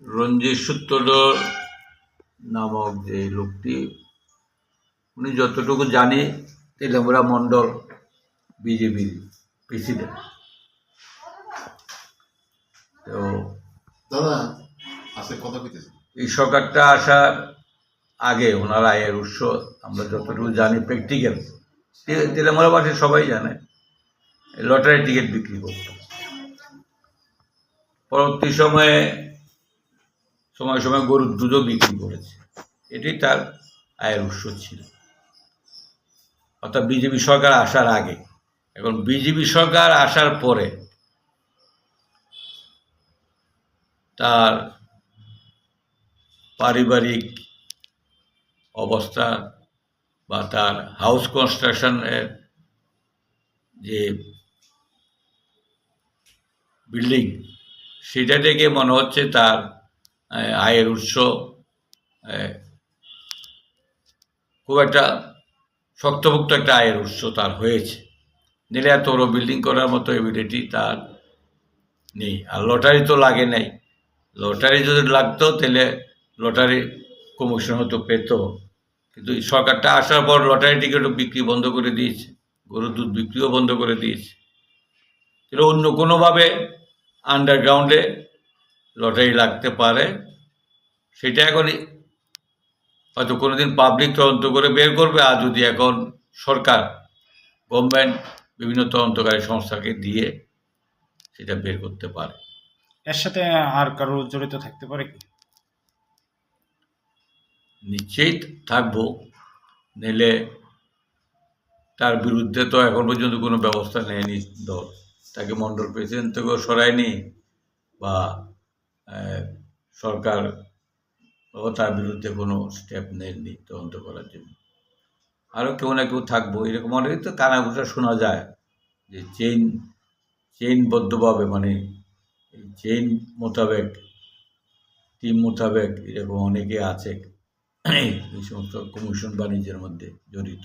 রঞ্জিত সূত্রধর নামক যে লোকটি, উনি যতটুকু জানি তেলেঙ্গানা মণ্ডল বিজেপির প্রেসিডেন্ট। তো দাদা আজকে কথা কইতেছি, এই সরকারটা আসার আগে ওনার আয়ের উৎস আমরা যতটুকু জানি প্র্যাকটিক্যাল, তেলেঙ্গানাবাসী সবাই জানে, লটারি টিকিট বিক্রি করত। পরবর্তী সময়ে সময় সময় গরুর দুধও বিক্রি করেছে। এটাই তার আয়ের উৎস ছিল, অর্থাৎ বিজেপি সরকার আসার আগে। এখন বিজেপি সরকার আসার পরে তার পারিবারিক অবস্থা বা তার হাউস কনস্ট্রাকশনের যে বিল্ডিং, সেটা থেকে মনে হচ্ছে তার আয়ের উৎস খুব একটা শক্তভুক্ত একটা আয়ের উৎস তার হয়েছে। নিলে এত বড় বিল্ডিং করার মতো এবিলিটি তার নেই। আর লটারি তো লাগে নাই। লটারি যদি লাগতো তাহলে লটারি কমিশন হতো, পেত। কিন্তু এই সরকারটা আসার পর লটারি টিকিটও বিক্রি বন্ধ করে দিয়েছে, গরুর দুধ বিক্রিও বন্ধ করে দিয়েছে। কিন্তু অন্য কোনোভাবে আন্ডারগ্রাউন্ডে লটারি লাগতে পারে, সেটা এখন হয়তো কোনোদিন পাবলিক তদন্ত করে বের করবে। আর যদি এখন সরকার, গভর্নমেন্ট বিভিন্ন তদন্তকারী সংস্থাকে দিয়ে সেটা বের করতে পারে। এর সাথে আর কারো জড়িত থাকতে পারে কি? নিশ্চয়ই থাকবো, নিলে তার বিরুদ্ধে তো এখন পর্যন্ত কোনো ব্যবস্থা নেয়নি দল। তাকে মণ্ডল প্রেসিডেন্ট থেকেও সরায়নি, বা সরকার তার বিরুদ্ধে কোনো স্টেপ নেয়নি তদন্ত করার জন্য। আরও কেউ না কেউ থাকবো, এরকম অনেক তো কানাঘুষা শোনা যায় যে চেইনবদ্ধভাবে, মানে চেইন মোতাবেক, টিম মোতাবেক এরকম অনেকে আছে এই সমস্ত কমিশন বাণিজ্যের মধ্যে জড়িত।